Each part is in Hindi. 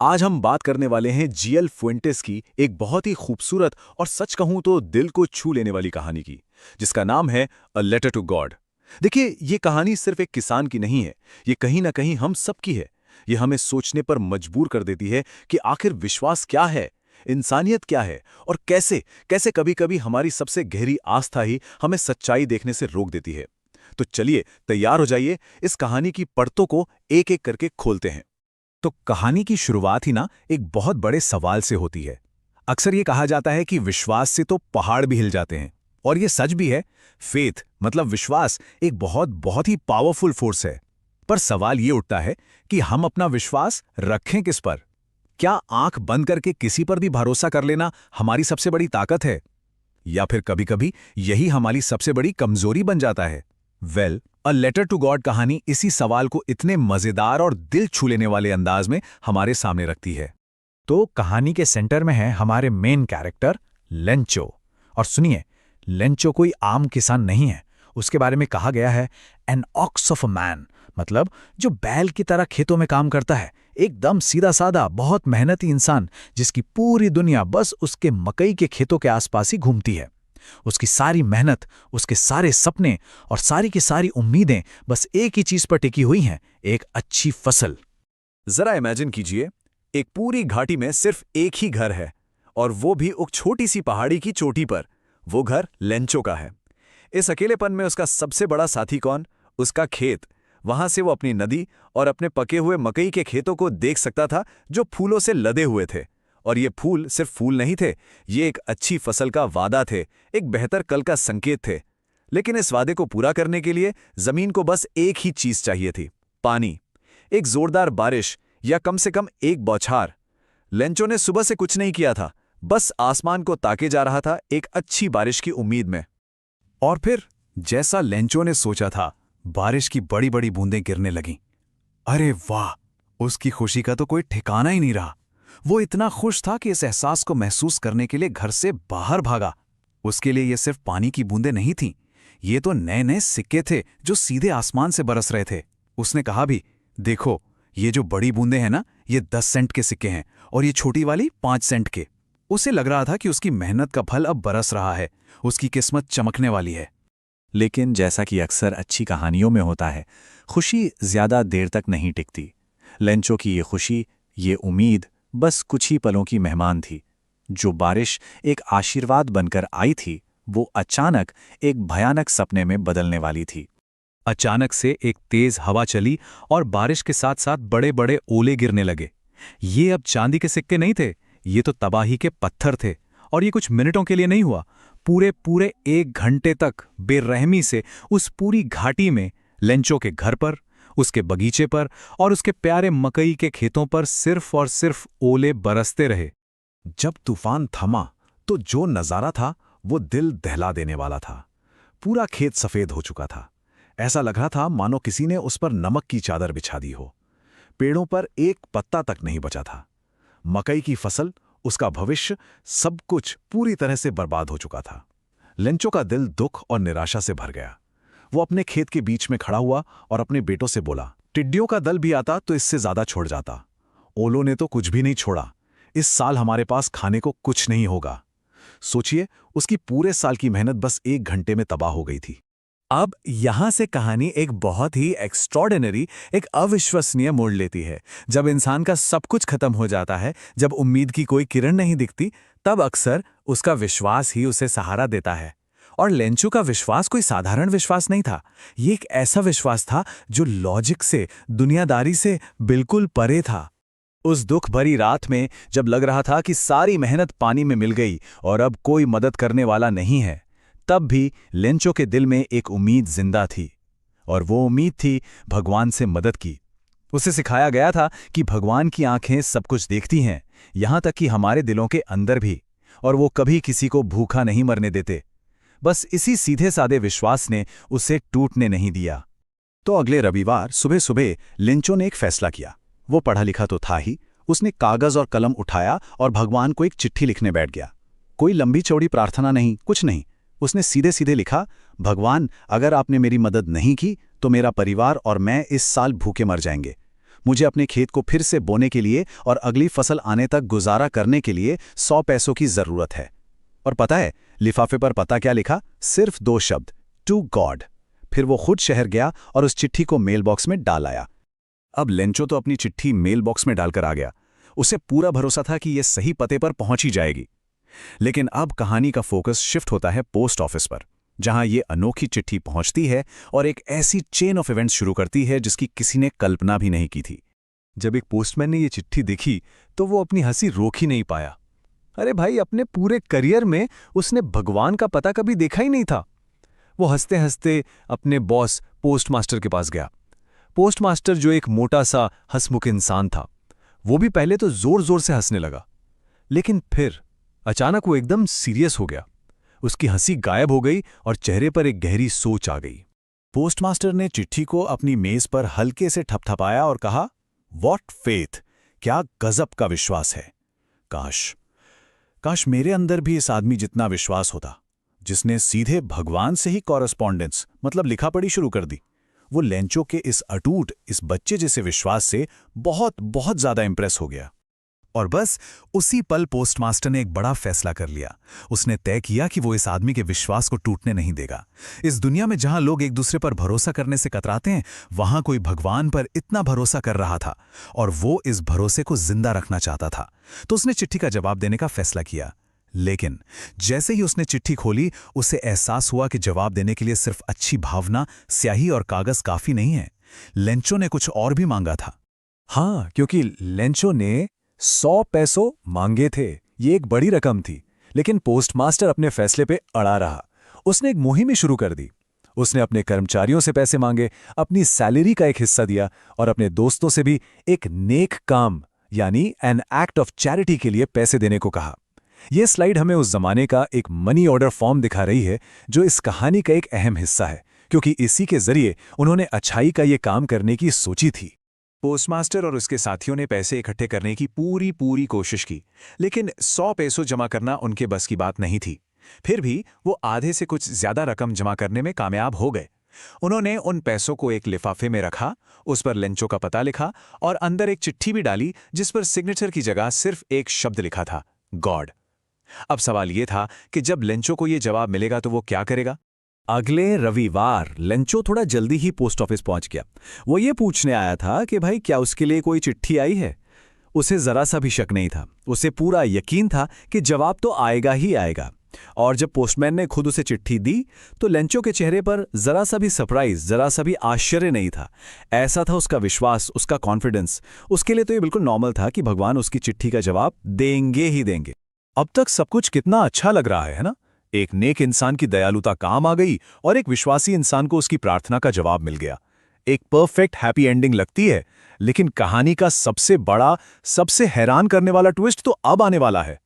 आज हम बात करने वाले हैं जीएल फुएंटेस की एक बहुत ही खूबसूरत और सच कहूं तो दिल को छू लेने वाली कहानी की, जिसका नाम है अ लेटर टू गॉड। देखिए, ये कहानी सिर्फ एक किसान की नहीं है, ये कहीं ना कहीं हम सबकी है। ये हमें सोचने पर मजबूर कर देती है कि आखिर विश्वास क्या है, इंसानियत क्या है, और कैसे कैसे कभी-कभी हमारी सबसे गहरी आस्था ही हमें सच्चाई देखने से रोक देती है। तो चलिए, तैयार हो जाइए, इस कहानी की परतों को एक-एक करके खोलते हैं। तो कहानी की शुरुआत ही ना एक बहुत बड़े सवाल से होती है। अक्सर ये कहा जाता है कि विश्वास से तो पहाड़ भी हिल जाते हैं, और ये सच भी है। फेथ मतलब विश्वास एक बहुत बहुत ही पावरफुल फोर्स है। पर सवाल ये उठता है कि हम अपना विश्वास रखें किस पर? क्या आंख बंद करके किसी पर भी भरोसा कर लेना हमारी सबसे बड़ी ताकत है, या फिर कभी-कभी यही हमारी सबसे बड़ी कमजोरी बन जाता है? अ लेटर टू गॉड कहानी इसी सवाल को इतने मजेदार और दिल छू लेने वाले अंदाज में हमारे सामने रखती है। तो कहानी के सेंटर में है हमारे मेन कैरेक्टर लेंचो। और सुनिए, लेंचो कोई आम किसान नहीं है। उसके बारे में कहा गया है an ox of a man, मतलब जो बैल की तरह खेतों में काम करता है। एकदम सीधा साधा, बहुत मेहनती इंसान जिसकी पूरी दुनिया बस उसके मकई के खेतों के आसपास ही घूमती है। उसकी सारी मेहनत, उसके सारे सपने और सारी की सारी उम्मीदें बस एक ही चीज पर टिकी हुई हैं, एक अच्छी फसल। जरा इमेजिन कीजिए, एक पूरी घाटी में सिर्फ एक ही घर है, और वो भी एक छोटी सी पहाड़ी की चोटी पर। वो घर लेंचो का है। इस अकेलेपन में उसका सबसे बड़ा साथी कौन? उसका खेत। वहां से वो अपनी नदी और अपने पके हुए मकई के खेतों को देख सकता था, जो फूलों से लदे हुए थे। और ये फूल सिर्फ फूल नहीं थे, ये एक अच्छी फसल का वादा थे, एक बेहतर कल का संकेत थे। लेकिन इस वादे को पूरा करने के लिए जमीन को बस एक ही चीज चाहिए थी, पानी। एक जोरदार बारिश, या कम से कम एक बौछार। लेंचो ने सुबह से कुछ नहीं किया था, बस आसमान को ताके जा रहा था, एक अच्छी बारिश की उम्मीद में। और फिर जैसा लेंचो ने सोचा था, बारिश की बड़ी बड़ी बूंदें गिरने लगीं। अरे वाह! उसकी खुशी का तो कोई ठिकाना ही नहीं रहा। वो इतना खुश था कि इस एहसास को महसूस करने के लिए घर से बाहर भागा। उसके लिए ये सिर्फ पानी की बूंदें नहीं थीं, ये तो नए नए सिक्के थे जो सीधे आसमान से बरस रहे थे। उसने कहा भी, देखो, ये जो बड़ी बूंदें हैं ना, ये 10 सेंट के सिक्के हैं, और ये छोटी वाली 5 सेंट के। उसे लग रहा था कि उसकी मेहनत का फल अब बरस रहा है, उसकी किस्मत चमकने वाली है। लेकिन जैसा कि अक्सर अच्छी कहानियों में होता है, खुशी ज्यादा देर तक नहीं टिकती। लेंचो की ये खुशी, ये उम्मीद बस कुछ ही पलों की मेहमान थी। जो बारिश एक आशीर्वाद बनकर आई थी, वो अचानक एक भयानक सपने में बदलने वाली थी। अचानक से एक तेज हवा चली और बारिश के साथ साथ बड़े बड़े ओले गिरने लगे। ये अब चांदी के सिक्के नहीं थे, ये तो तबाही के पत्थर थे। और ये कुछ मिनटों के लिए नहीं हुआ, पूरे पूरे 1 घंटे तक बेरहमी से उस पूरी घाटी में, लेंचो के घर पर, उसके बगीचे पर और उसके प्यारे मकई के खेतों पर सिर्फ और सिर्फ ओले बरसते रहे। जब तूफान थमा तो जो नजारा था वो दिल दहला देने वाला था। पूरा खेत सफेद हो चुका था। ऐसा लग रहा था मानो किसी ने उस पर नमक की चादर बिछा दी हो। पेड़ों पर एक पत्ता तक नहीं बचा था। मकई की फसल, उसका भविष्य, सब कुछ पूरी तरह से बर्बाद हो चुका था। लेंचो का दिल दुख और निराशा से भर गया। वो अपने खेत के बीच में खड़ा हुआ और अपने बेटों से बोला, टिड्डियों का दल भी आता तो इससे ज्यादा छोड़ जाता। ओलों ने तो कुछ भी नहीं छोड़ा। इस साल हमारे पास खाने को कुछ नहीं होगा। सोचिए, उसकी पूरे साल की मेहनत बस 1 घंटे में तबाह हो गई थी। अब यहां से कहानी एक बहुत ही एक्स्ट्रॉर्डिनरी, एक अविश्वसनीय मोड़ लेती है। जब इंसान का सब कुछ खत्म हो जाता है, जब उम्मीद की कोई किरण नहीं दिखती, तब अक्सर उसका विश्वास ही उसे सहारा देता है। और लेंचो का विश्वास कोई साधारण विश्वास नहीं था। ये एक ऐसा विश्वास था जो लॉजिक से, दुनियादारी से बिल्कुल परे था। उस दुख भरी रात में, जब लग रहा था कि सारी मेहनत पानी में मिल गई और अब कोई मदद करने वाला नहीं है, तब भी लेंचो के दिल में एक उम्मीद जिंदा थी। और वो उम्मीद थी भगवान से मदद की। उसे सिखाया गया था कि भगवान की आंखें सब कुछ देखती हैं, यहां तक कि हमारे दिलों के अंदर भी, और वो कभी किसी को भूखा नहीं मरने देते। बस इसी सीधे सादे विश्वास ने उसे टूटने नहीं दिया। तो अगले रविवार सुबह सुबह लेंचो ने एक फैसला किया। वो पढ़ा लिखा तो था ही। उसने कागज और कलम उठाया और भगवान को एक चिट्ठी लिखने बैठ गया। कोई लंबी चौड़ी प्रार्थना नहीं, कुछ नहीं। उसने सीधे सीधे लिखा, भगवान, अगर आपने मेरी मदद नहीं की तो मेरा परिवार और मैं इस साल भूखे मर जाएंगे। मुझे अपने खेत को फिर से बोने के लिए और अगली फसल आने तक गुजारा करने के लिए 100 पैसों की जरूरत है। और पता है लिफाफे पर पता क्या लिखा? सिर्फ 2 शब्द, टू गॉड। फिर वो खुद शहर गया और उस चिट्ठी को मेल बॉक्स में डाल आया। अब लेंचो तो अपनी चिट्ठी मेल बॉक्स में डालकर आ गया। उसे पूरा भरोसा था कि यह सही पते पर पहुंच ही जाएगी। लेकिन अब कहानी का फोकस शिफ्ट होता है पोस्ट ऑफिस पर, जहां ये अनोखी चिट्ठी पहुंचती है और एक ऐसी चेन ऑफ इवेंट्स शुरू करती है जिसकी किसी ने कल्पना भी नहीं की थी। जब एक पोस्टमैन ने ये चिट्ठी देखी तो वो अपनी हंसी रोक ही नहीं पाया। अरे भाई, अपने पूरे करियर में उसने भगवान का पता कभी देखा ही नहीं था। वो हंसते हंसते अपने बॉस पोस्टमास्टर के पास गया। पोस्टमास्टर, जो एक मोटा सा हंसमुख इंसान था, वो भी पहले तो जोर जोर से हंसने लगा, लेकिन फिर अचानक वो एकदम सीरियस हो गया। उसकी हंसी गायब हो गई और चेहरे पर एक गहरी सोच आ गई। पोस्टमास्टर ने चिट्ठी को अपनी मेज पर हल्के से ठपठपाया और कहा, वॉट फेथ, क्या गजब का विश्वास है। काश मेरे अंदर भी इस आदमी जितना विश्वास होता, जिसने सीधे भगवान से ही कॉरेस्पॉन्डेंस मतलब लिखा पढ़ी शुरू कर दी। वो लेंचो के इस अटूट, इस बच्चे जैसे विश्वास से बहुत बहुत ज्यादा इंप्रेस हो गया। और बस उसी पल पोस्टमास्टर ने एक बड़ा फैसला कर लिया। उसने तय किया कि वो इस आदमी के विश्वास को टूटने नहीं देगा। इस दुनिया में जहां लोग एक दूसरे पर भरोसा करने से कतराते हैं, वहां कोई भगवान पर इतना भरोसा कर रहा था और वो इस भरोसे को जिंदा रखना चाहता था। तो उसने चिट्ठी का जवाब देने का फैसला किया। लेकिन जैसे ही उसने चिट्ठी खोली, उसे एहसास हुआ कि जवाब देने के लिए सिर्फ अच्छी भावना, स्याही और कागज काफी नहीं है। लेंचो ने कुछ और भी मांगा था। हाँ, क्योंकि लेंचो ने 100 पैसों मांगे थे। ये एक बड़ी रकम थी, लेकिन पोस्टमास्टर अपने फैसले पे अड़ा रहा। उसने एक मुहिम शुरू कर दी। उसने अपने कर्मचारियों से पैसे मांगे, अपनी सैलरी का एक हिस्सा दिया और अपने दोस्तों से भी एक नेक काम यानी एन एक्ट ऑफ चैरिटी के लिए पैसे देने को कहा। यह स्लाइड हमें उस जमाने का एक मनी ऑर्डर फॉर्म दिखा रही है, जो इस कहानी का एक अहम हिस्सा है, क्योंकि इसी के जरिए उन्होंने अच्छाई का ये काम करने की सोची थी। पोस्टमास्टर और उसके साथियों ने पैसे इकट्ठे करने की पूरी कोशिश की, लेकिन 100 पैसों जमा करना उनके बस की बात नहीं थी। फिर भी वो आधे से कुछ ज्यादा रकम जमा करने में कामयाब हो गए। उन्होंने उन पैसों को एक लिफाफे में रखा, उस पर लेंचो का पता लिखा और अंदर एक चिट्ठी भी डाली जिस पर सिग्नेचर की जगह सिर्फ एक शब्द लिखा था, गॉड। अब सवाल यह था कि जब लेंचो को यह जवाब मिलेगा तो वो क्या करेगा। अगले रविवार लेंचो थोड़ा जल्दी ही पोस्ट ऑफिस पहुंच गया। वो ये पूछने आया था कि भाई क्या उसके लिए कोई चिट्ठी आई है। उसे जरा सा भी शक नहीं था। उसे पूरा यकीन था कि जवाब तो आएगा ही आएगा। और जब पोस्टमैन ने खुद उसे चिट्ठी दी तो लेंचो के चेहरे पर जरा सा भी सरप्राइज, जरा सा भी आश्चर्य नहीं था। ऐसा था उसका विश्वास, उसका कॉन्फिडेंस। उसके लिए तो ये बिल्कुल नॉर्मल था कि भगवान उसकी चिट्ठी का जवाब देंगे ही देंगे। अब तक सब कुछ कितना अच्छा लग रहा है ना। एक नेक इंसान की दयालुता काम आ गई और एक विश्वासी इंसान को उसकी प्रार्थना का जवाब मिल गया। एक परफेक्ट हैप्पी एंडिंग लगती है, लेकिन कहानी का सबसे बड़ा, सबसे हैरान करने वाला ट्विस्ट तो अब आने वाला है।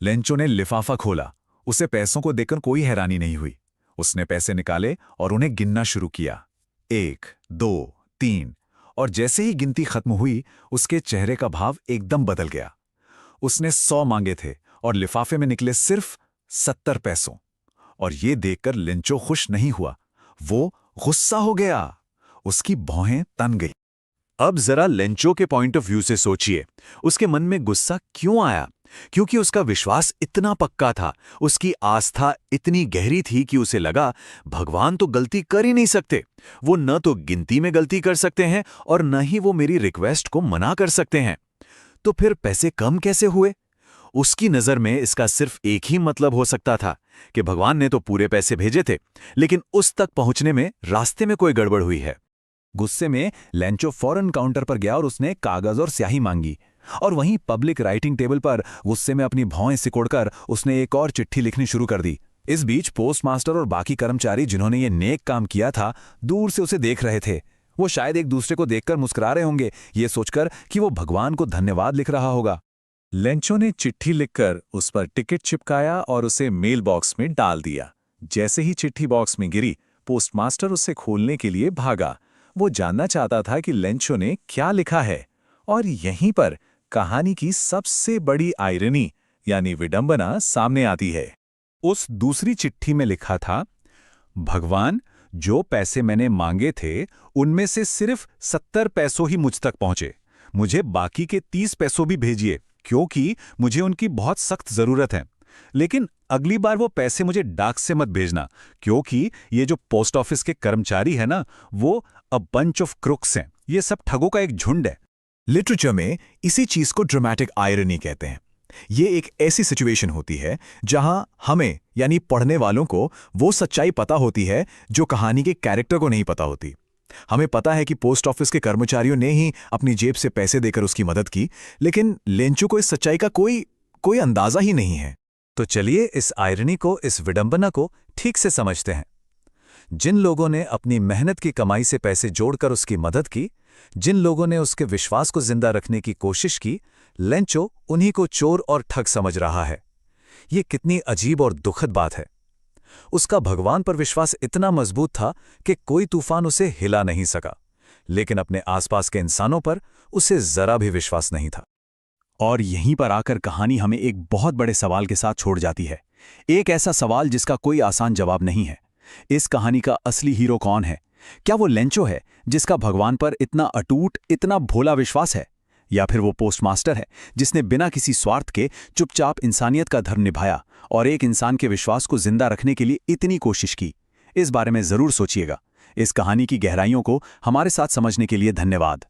लेंचो ने लिफाफा खोला। उसे पैसों को देखकर कोई हैरानी नहीं हुई। उसने पैसे निकाले और उन्हें गिनना शुरू किया, 1, 2, 3। और जैसे ही गिनती खत्म हुई, उसके चेहरे का भाव एकदम बदल गया। उसने 100 मांगे थे और लिफाफे में निकले सिर्फ 70 पैसों। और ये देखकर लेंचो खुश नहीं हुआ, वो गुस्सा हो गया। उसकी भौहें तन गई। अब जरा लेंचो के पॉइंट ऑफ व्यू से सोचिए, उसके मन में गुस्सा क्यों आया? क्योंकि उसका विश्वास इतना पक्का था, उसकी आस्था इतनी गहरी थी कि उसे लगा भगवान तो गलती कर ही नहीं सकते। वो न तो गिनती में गलती कर सकते हैं और न ही वो मेरी रिक्वेस्ट को मना कर सकते हैं। तो फिर पैसे कम कैसे हुए? उसकी नजर में इसका सिर्फ एक ही मतलब हो सकता था कि भगवान ने तो पूरे पैसे भेजे थे, लेकिन उस तक पहुंचने में रास्ते में कोई गड़बड़ हुई है। गुस्से में लेंचो फौरन काउंटर पर गया और उसने कागज और स्याही मांगी। और वहीं पब्लिक राइटिंग टेबल पर गुस्से में अपनी भौहें सिकोड़कर उसने एक और चिट्ठी लिखनी शुरू कर दी। इस बीच पोस्टमास्टर और बाकी कर्मचारी जिन्होंने ये नेक काम किया था, दूर से उसे देख रहे थे। वो शायद एक दूसरे को देखकर मुस्कुरा रहे होंगे, ये सोचकर कि वो भगवान को धन्यवाद लिख रहा होगा। लेंचो ने चिट्ठी लिखकर उस पर टिकट चिपकाया और उसे मेल बॉक्स में डाल दिया। जैसे ही चिट्ठी बॉक्स में गिरी, पोस्टमास्टर उसे खोलने के लिए भागा। वो जानना चाहता था कि लेंचो ने क्या लिखा है। और यहीं पर कहानी की सबसे बड़ी आयरनी यानी विडंबना सामने आती है। उस दूसरी चिट्ठी में लिखा था, भगवान, जो पैसे मैंने मांगे थे उनमें से सिर्फ 70 पैसों ही मुझ तक पहुंचे। मुझे बाकी के 30 पैसों भी भेजिए, क्योंकि मुझे उनकी बहुत सख्त जरूरत है। लेकिन अगली बार वो पैसे मुझे डाक से मत भेजना, क्योंकि ये जो पोस्ट ऑफिस के कर्मचारी है ना, वो अ बंच ऑफ क्रुक्स हैं। ये सब ठगों का एक झुंड है। लिटरेचर में इसी चीज को ड्रामेटिक आयरनी कहते हैं। ये एक ऐसी सिचुएशन होती है जहां हमें यानी पढ़ने वालों को वो सच्चाई पता होती है जो कहानी के कैरेक्टर को नहीं पता होती। हमें पता है कि पोस्ट ऑफिस के कर्मचारियों ने ही अपनी जेब से पैसे देकर उसकी मदद की, लेकिन लेंचो को इस सच्चाई का कोई अंदाजा ही नहीं है। तो चलिए इस आयरनी को, इस विडंबना को ठीक से समझते हैं। जिन लोगों ने अपनी मेहनत की कमाई से पैसे जोड़कर उसकी मदद की, जिन लोगों ने उसके विश्वास को जिंदा रखने की कोशिश की, लेंचो उन्हीं को चोर और ठग समझ रहा है। ये कितनी अजीब और दुखद बात है। उसका भगवान पर विश्वास इतना मजबूत था कि कोई तूफान उसे हिला नहीं सका, लेकिन अपने आसपास के इंसानों पर उसे जरा भी विश्वास नहीं था। और यहीं पर आकर कहानी हमें एक बहुत बड़े सवाल के साथ छोड़ जाती है। एक ऐसा सवाल जिसका कोई आसान जवाब नहीं है। इस कहानी का असली हीरो कौन है? क्या वो लेंचो है जिसका भगवान पर इतना अटूट, इतना भोला विश्वास है, या फिर वो पोस्टमास्टर है जिसने बिना किसी स्वार्थ के चुपचाप इंसानियत का धर्म निभाया और एक इंसान के विश्वास को जिंदा रखने के लिए इतनी कोशिश की? इस बारे में जरूर सोचिएगा। इस कहानी की गहराइयों को हमारे साथ समझने के लिए धन्यवाद।